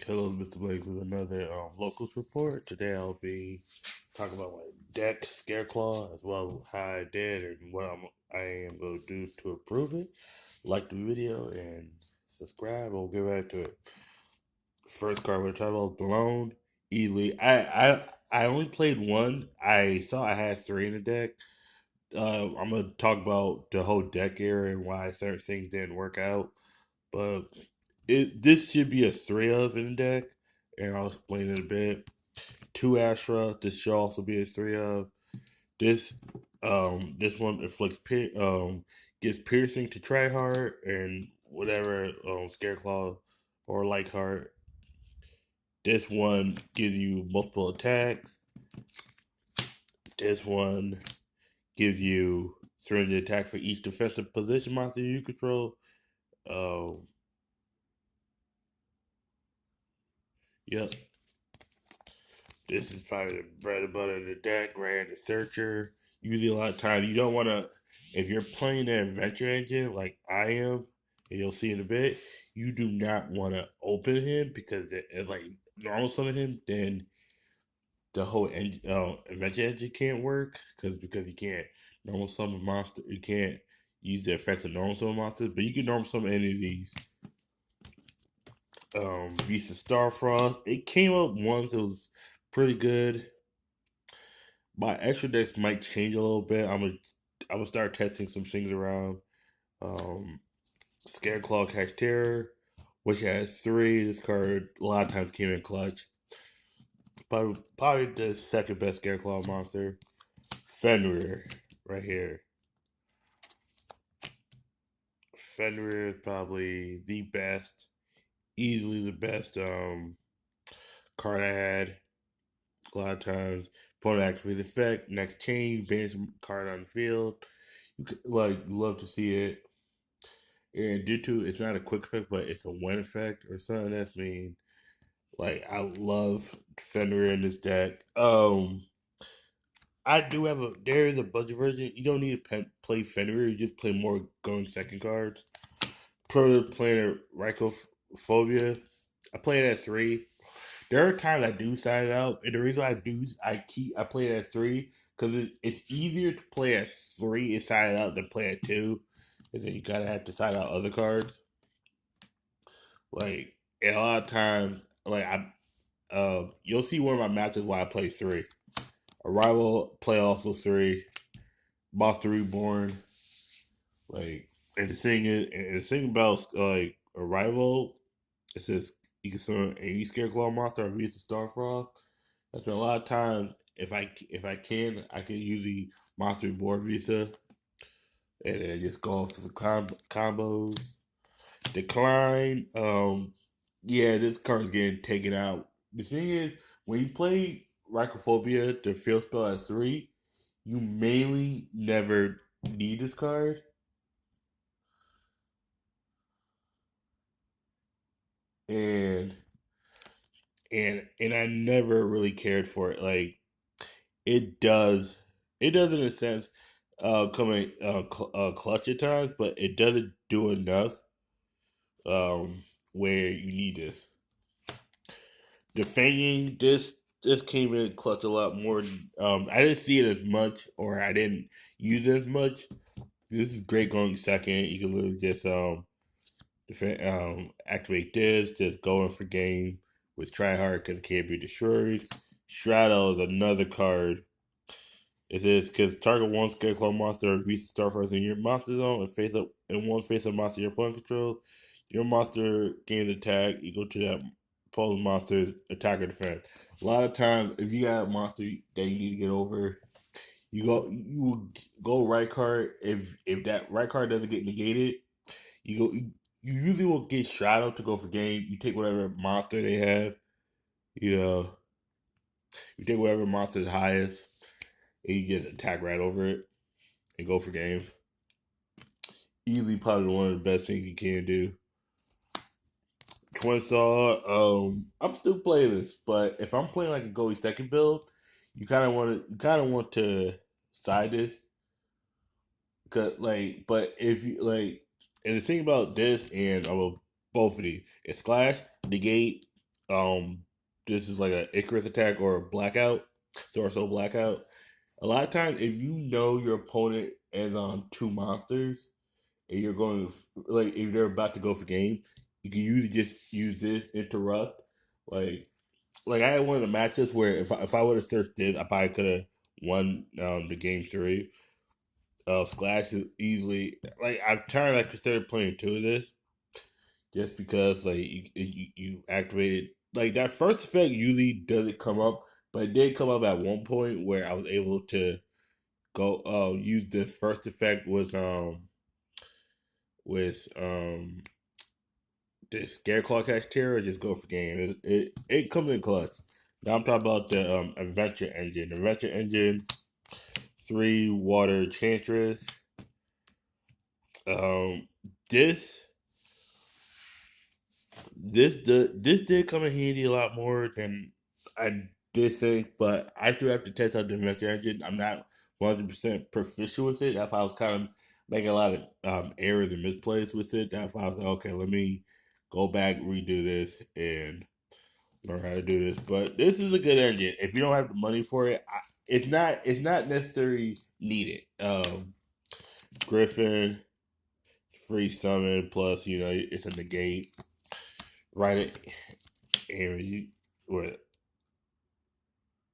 Hello, Mr. Blake, with another locals report. Today I'll be talking about my deck, Scareclaw, as well as how I did and what I am going to do to improve it. Like the video and subscribe. We'll get back to it. First card we're talking about Blown Easily. I only played one. I saw I had three in the deck. I'm gonna talk about the whole deck era and why certain things didn't work out. But this should be a three of in the deck, and I'll explain it a bit. Two Astra. This should also be a three of. This one inflicts gives piercing to try hard and whatever Scareclaw or like heart. This one gives you multiple attacks. This one gives you 300 attack for each defensive position monster you control. Um, yep. This is probably the bread and butter of the deck, right? The searcher. Usually a lot of times you don't want to, if you're playing an adventure engine like I am, and you'll see in a bit, you do not want to open him because it's like normal summon him, then the whole adventure engine can't work because you can't normal summon monster, you can't use the effects of normal summon monsters, but you can normal summon any of these. Beast of Starfrost. It came up once. It was pretty good. My extra decks might change a little bit. I'm gonna start testing some things around. Um, Scareclaw Catch Terror, which has three. This card a lot of times came in clutch. Probably the second best Scareclaw monster. Fenrir, right here. Fenrir is probably the best, easily the best card I had. A lot of times, opponent activates effect, next chain, banish card on the field. You could, love to see it. And due to it's not a quick effect, but it's a one effect or something. That's mean. I love Fenrir in this deck. I do have a there is a budget version. You don't need to play Fenrir. You just play more going second cards. Pro playing Rhycophobia. I play it at three. There are times I do side it out, and the reason I play it as three because it's easier to play as three and side it out than play at two, and then you gotta have to side out other cards. And a lot of times, you'll see one of my matches why I play three. Arrival play also three. Monster Reborn, like, and the thing about Arrival, it says you can summon any Scareclaw monster or Beast of Starfrost. That's been a lot of times. If I can usually Monster Reborn Visa and then just go off for some combos. Decline. Yeah, this card's getting taken out. The thing is, when you play Rhycophobia, the field spell at three, you mainly never need this card. And and I never really cared for it. It does it does in a sense come in clutch at times, but it doesn't do enough where you need this. Defending this came in clutch a lot more. I didn't see it as much, or I didn't use it as much. This is great going second. You can literally just defend, activate this, just going for game with tryhard because it can't be destroyed. Shadow is another card. It says because target one Scareclaw monster reaches star first in your monster zone and face up and one face up monster your opponent controls. Your monster gains attack equal to that opposing monster's attack or defense. A lot of times, if you got a monster that you need to get over, you go right card. If that right card doesn't get negated, you usually will get Shadow to go for game. You take whatever monster they have. You know, you take whatever monster is highest, and you just attack right over it and go for game. Easily, probably one of the best things you can do. Twin Saw. I'm still playing this, but if I'm playing like a goalie second build, you kind of want to side this, cause but if you and the thing about this and both of these, it's Splash, Negate, um, this is like a Icarus attack or a blackout, torso blackout. A lot of times, if you know your opponent is on two monsters and you're going to, like, if they're about to go for game, you can usually just use this interrupt. Like, I had one of the matches where if I would have searched it, I probably could have won the game three. Splash is easily like I've turned. I considered playing two of this just because like you activated like that first effect usually doesn't come up, but it did come up at one point where I was able to go use the first effect was the Scareclaw catch terror just go for game. It comes in clutch. Now I'm talking about the adventure engine. Adventure engine, three water enchantress. Um this this did come in handy a lot more than I did think, but I still have to test out the adventure engine. I'm not 100% proficient with it. That's why I was kind of making a lot of errors and misplays with it. That's why I was like, okay, let me go back, redo this, and learn how to do this. But this is a good engine. If you don't have the money for it, it's not necessarily needed. Griffin, free summon, plus it's a negate. Right it, and you what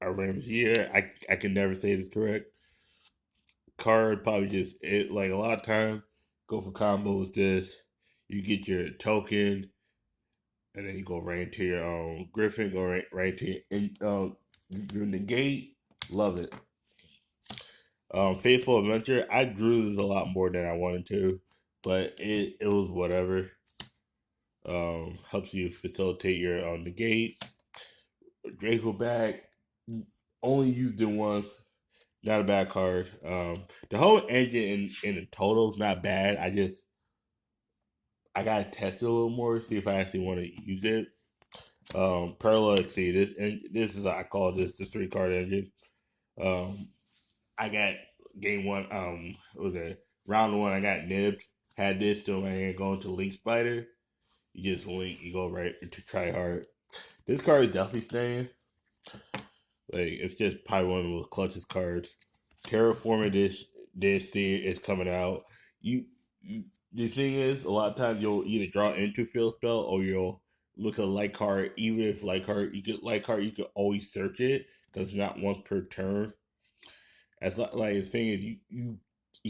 I remember. Yeah, I can never say this correct. Card probably just it like a lot of times go for combos. This you get your token, and then you go right into your Griffin, go right to your, your negate. Love it. Faithful Adventure. I drew this a lot more than I wanted to, but it was whatever. Helps you facilitate your negate. Draco back. Only used it once. Not a bad card. The whole engine in the total is not bad. I gotta test it a little more, see if I actually want to use it. Parallel Exceed. This is I call this the 3 card engine. Um, I got game one. What was it round one? I got nibbed. Had this till my hand going to Link Spider. You just link. You go right to try hard. This card is definitely staying. Like it's just probably one of the clutchest cards. Terraforming this seed is coming out. You the thing is a lot of times you'll either draw into field spell or you'll look at a light card. Even if light card you get light card, you can always search it because it's not once per turn. As like the thing is you can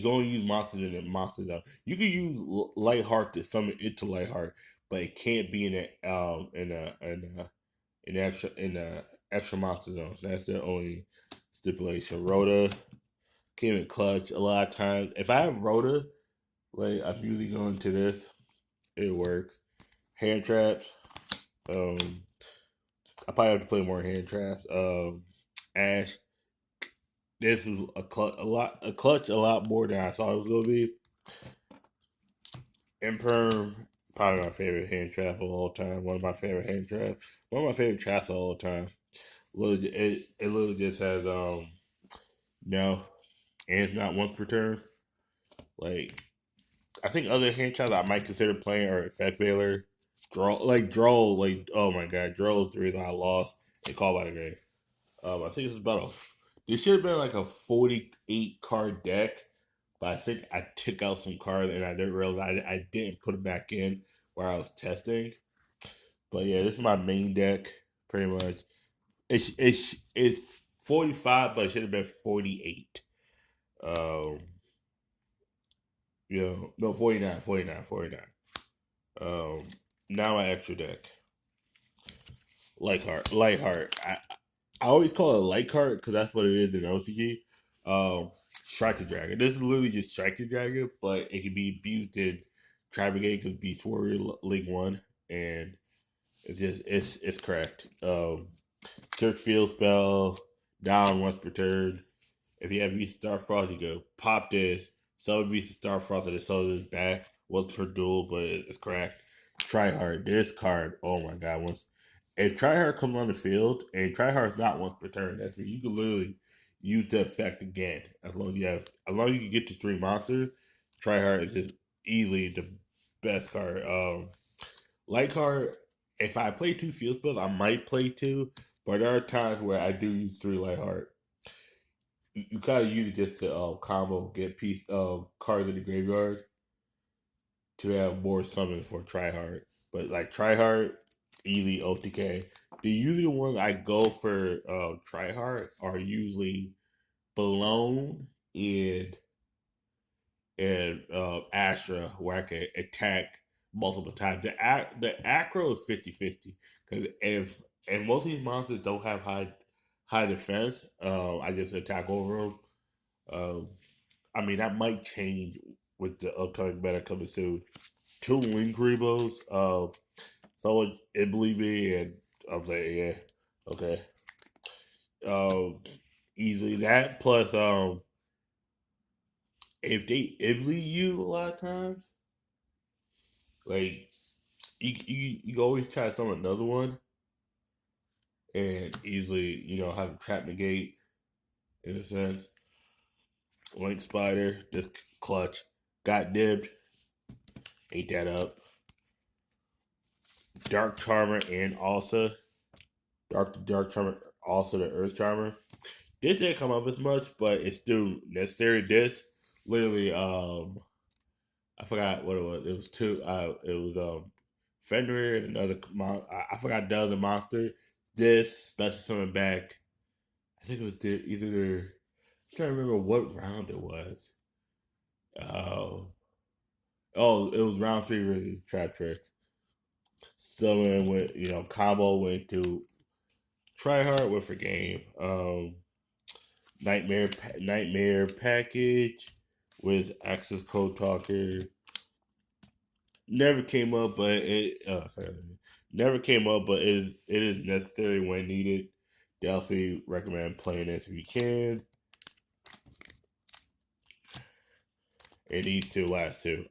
only use monsters in the monster zone. You can use light heart to summon into light heart, but it can't be in the extra monster zones. That's the only stipulation. Rhoda came in clutch a lot of times. If I have Rhoda, like I'm usually going to this. It works. Hand traps. Um, I probably have to play more hand traps. Ash. This was a clutch a lot more than I thought it was gonna be. Imperm, probably my favorite hand trap of all time. One of my favorite hand traps. One of my favorite traps of all time. It literally just has no, and it's not once per turn. Like I think other hand traps I might consider playing are Effect Veiler, draw like oh my god, draw is the reason I lost and call by the game. I think it's about this should have been like a 48 card deck, but I think I took out some cards and I didn't realize I didn't put it back in where I was testing. But yeah, this is my main deck pretty much. It's 45, but it should have been 48. Um, no 49, 49, 49. Um, now my extra deck, Light Heart. I always call it Light Heart because that's what it is in OCG. Striker Dragon. This is literally just Striker Dragon, but it can be abused in Tri Brigade because Beast Warrior League One, and it's correct. Search Field Spell down once per turn. If you have Beast Starfrost, you go pop this. Summon Beast Starfrost and the Soldier's back. Once per duel, but it's cracked. Tryhard, this card, oh my god, once if Tryhard comes on the field and Tryhard's not once per turn, that's when you can literally use the effect again. As long as you can get to 3 monsters, Tryhard is just easily the best card. Light card if I play two field spells, I might play two, but there are times where I do use three light heart. You kind of use it just to combo get piece cards in the graveyard to have more summons for tryhard. But like tryhard, easily OTK. The usually ones I go for tryhard are usually Balone and Astra, where I can attack multiple times. The acro is 50-50 because if most of these monsters don't have high defense, I just attack over them. Um, I mean that might change with the upcoming meta coming soon. Two Link Rebos, someone it believe me, and I'm like, yeah, okay. Um, easily that plus if they ibly you a lot of times, like you can always try some another one and easily have a trap negate in a sense. Link Spider, just clutch, got dibbed, ate that up. Dark Charmer and also Dark Charmer, also the Earth Charmer. This didn't come up as much, but it's still necessary. This literally, I forgot what it was. It was two. It was Fenrir and another. I forgot the other monster. This special summon back. I think it was either. I'm trying to remember what round it was. Uh, oh, it was round three versus Trap Tricks. Someone went, combo went to try hard with a game. Nightmare package with access code talker never came up, but never came up, but it is necessary when needed. Definitely recommend playing this if you can. And these two last two.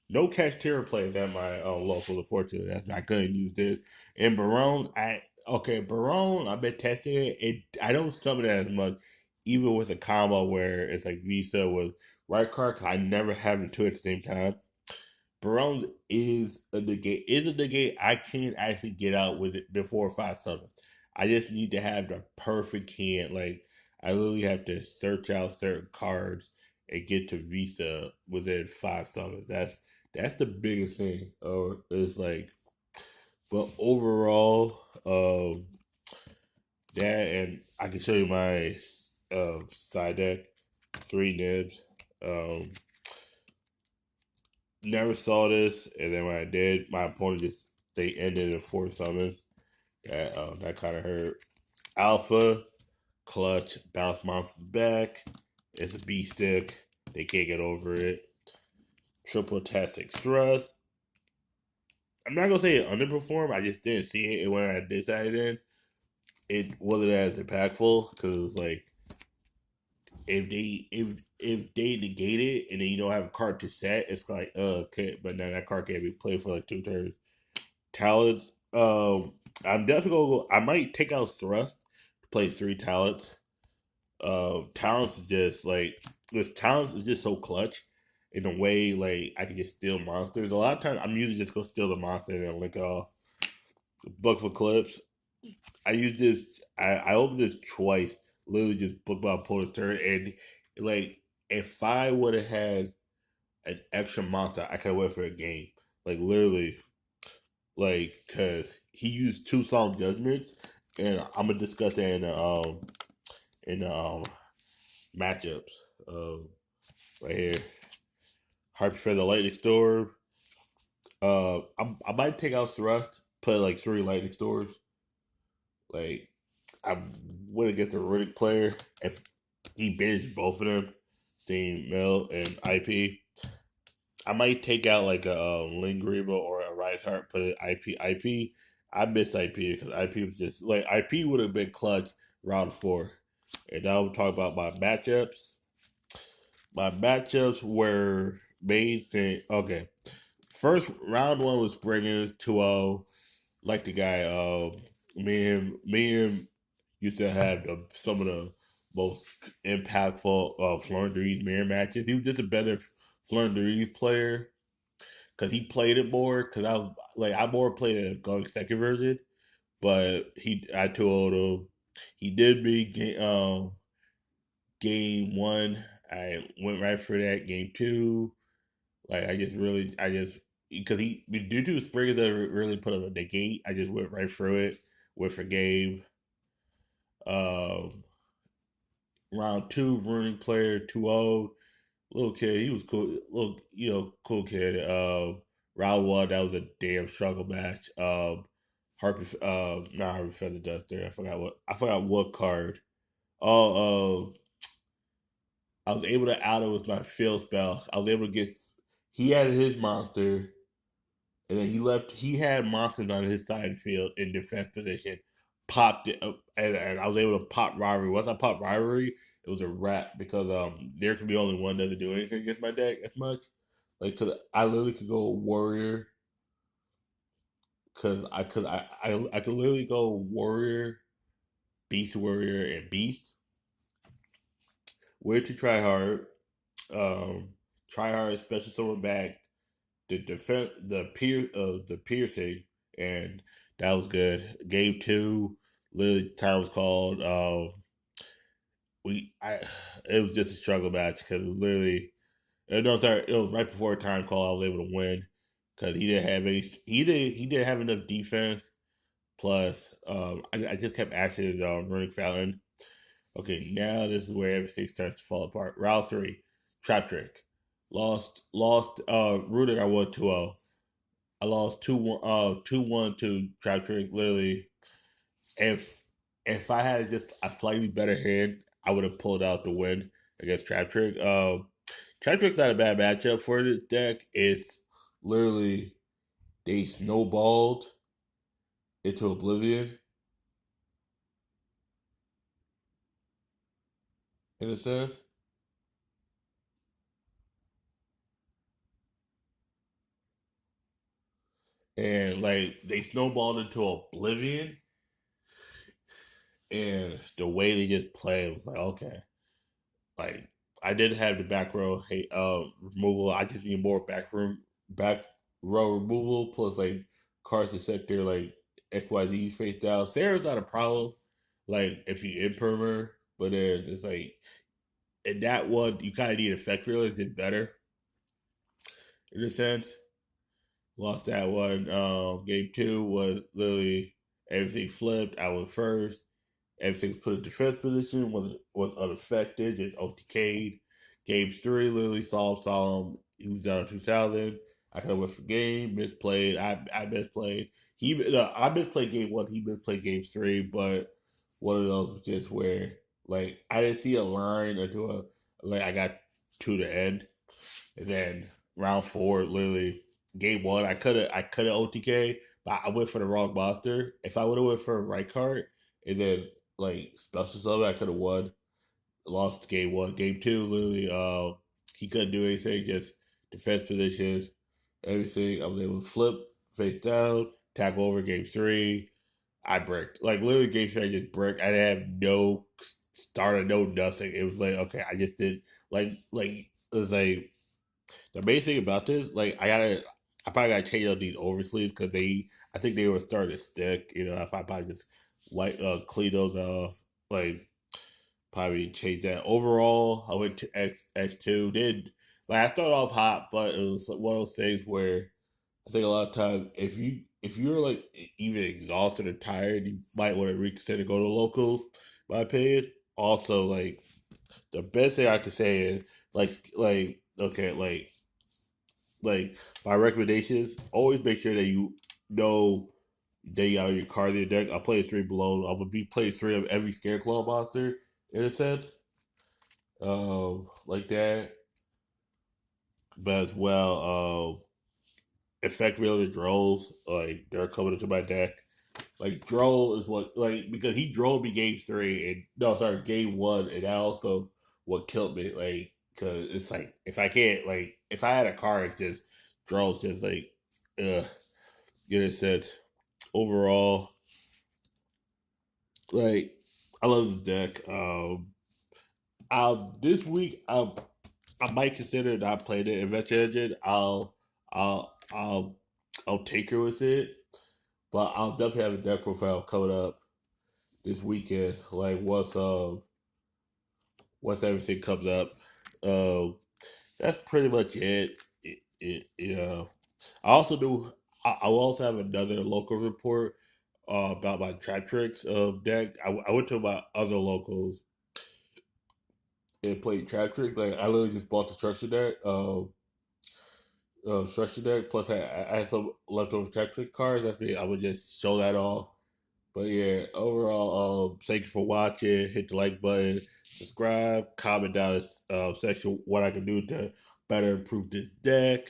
No catch terror plays at my local. Unfortunately, that's not going to use this. And Barone, Barone. I've been testing it. I don't summon it as much, even with a combo where it's like Visa with right card. Cause I never have the two at the same time. Barone's is a negate I can actually get out with it before 5 summons. I just need to have the perfect hand. Like I literally have to search out certain cards and get to Visa within 5 summons. That's the biggest thing. It's like, but overall, that and I can show you my side deck. 3 nibs. Um, Never saw this, and then when I did, my opponent just they ended in 4 summons. That kind of hurt. Alpha, clutch, bounce monsters back. It's a B stick. They can't get over it. Triple tastic thrust. I'm not gonna say it underperformed. I just didn't see it when I decided in. It wasn't as impactful because like if they negate it and then you don't have a card to set, it's like okay, but now that card can't be played for like 2 turns. Talents. I'm definitely gonna go. I might take out thrust to play 3 talents. Talents is just like this. Talents is just so clutch in a way. Like I can just steal monsters. A lot of times I'm usually just go steal the monster and then lick off. Book for clips. I use this. I opened this twice. Literally just book my opponent's turn and like if I would have had an extra monster, I could have went for a game. Like literally, like because he used 2 solemn judgments, and I'm gonna discuss that in the matchups. Right here, Harpy for the Lightning Storm. I might take out Thrust, put like 3 Lightning Storms. Like I went against a Riddick player if he binged both of them, same Mel and IP. I might take out like a Lingrebo or a Rise Heart, put it IP. I missed IP because IP was just like IP would have been clutch round 4. And now we'll talk about my matchups. My matchups were main thing. Okay, first round 1 was bringing 2-0. Like the guy, me and used to have some of the most impactful Florentine mirror matches. He was just a better Florentine player. because he played it more. Because I more played it going second version, but I told him he did me game one. I went right for that. Game two, like I just because he due to Springer that really put up a negate. I just went right through it. Went for game. Um, round two, running player 2-0. Little kid, he was cool. Little, cool kid. Round one, that was a damn struggle match. Harper, not Harper Feather Dust there. I forgot what card. Oh, I was able to out it with my field spell. I was able to get. He had his monster, and then he left. He had monsters on his side of the field in defense position. Popped it up, and I was able to pop rivalry. Once I popped rivalry, it was a wrap because there could be only one that doesn't do anything against my deck as much. Like, cause I literally could go warrior. Cause I could literally go warrior, beast warrior, and beast. Where to try hard. Um, try hard, special someone back. The defense, the piercing, and that was good. Game two, literally time was called. It was just a struggle match because literally, no, sorry, it was right before time call. I was able to win because he didn't have enough defense. Plus, I just kept asking his running fountain. Okay, now this is where everything starts to fall apart. Round three, trap trick. Lost. Rooted. I won 2-0. I lost 2-1 to Trap Trick. Literally, if I had just a slightly better hand, I would have pulled out the win against Trap Trick. Trap Trick's not a bad matchup for this deck. It's literally they snowballed into oblivion in a sense, and like they snowballed into oblivion, and the way they just played was like okay, like I did have the back row removal. I just need more back row removal plus like cards to set their like XYZ face down. Sarah's not a problem. Like if you imprimer, but then it's like in that one you kinda need effect realize it's better in a sense. Lost that one. Game two was literally everything flipped. I went first. Everything was put in defense position, was unaffected, just OTK'd. Game three, literally saw him. He was down 2,000. I kind of went for game, misplayed. I misplayed. I misplayed game one. He misplayed game three. But one of those was just where like I didn't see a line until I got to the end, and then round four, literally game one, I could have OTK, but I went for the wrong monster. If I would have went for a right card and then like special something, I could have won. Lost game one. Game two, literally, he couldn't do anything. Just defense positions, everything. I was able to flip face down, tackle over. Game three, I bricked. Like literally, game three, I just bricked. I didn't have no starter, no nothing. It was like okay, I just did like it was like the main thing about this, like I probably gotta change up these oversleeves because I think they were starting to stick. You know, if I probably just clean those off, like probably change that. Overall, I went to X2. Did like I started off hot, but it was one of those things where I think a lot of times if you're like even exhausted or tired, you might want to reconsider go to locals. My opinion. Also, like the best thing I could say is like okay like my recommendations, always make sure that you know that you got your card in your deck. I'll play three below. I'm gonna be play three of every Scareclaw monster in a sense. Like that. But as well, effect really drones, like they're coming into my deck. Like Droll is what like because he drove me game three and no sorry game one and that also what killed me like because it's like if I can't like if I had a car it's just Droll's just like get a sense overall like I love this deck. I'll this week I might consider not playing it Adventure Engine. I'll I'll tinker with it, but I'll definitely have a deck profile coming up this weekend. Like once everything comes up, um, that's pretty much it. You know, I also do. I will also have another local report about my trap tricks deck. I went to my other locals and played trap tricks. Like I literally just bought the structure deck. Plus, I had some leftover trap trick cards. That's me. I would just show that off. But yeah, overall, thank you for watching. Hit the like button, subscribe, comment down in the section what I can do to better improve this deck.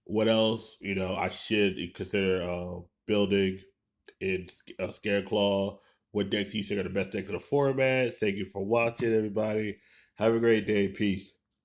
What else, I should consider building in Scareclaw. What decks you think are the best decks in the format? Thank you for watching, everybody. Have a great day. Peace.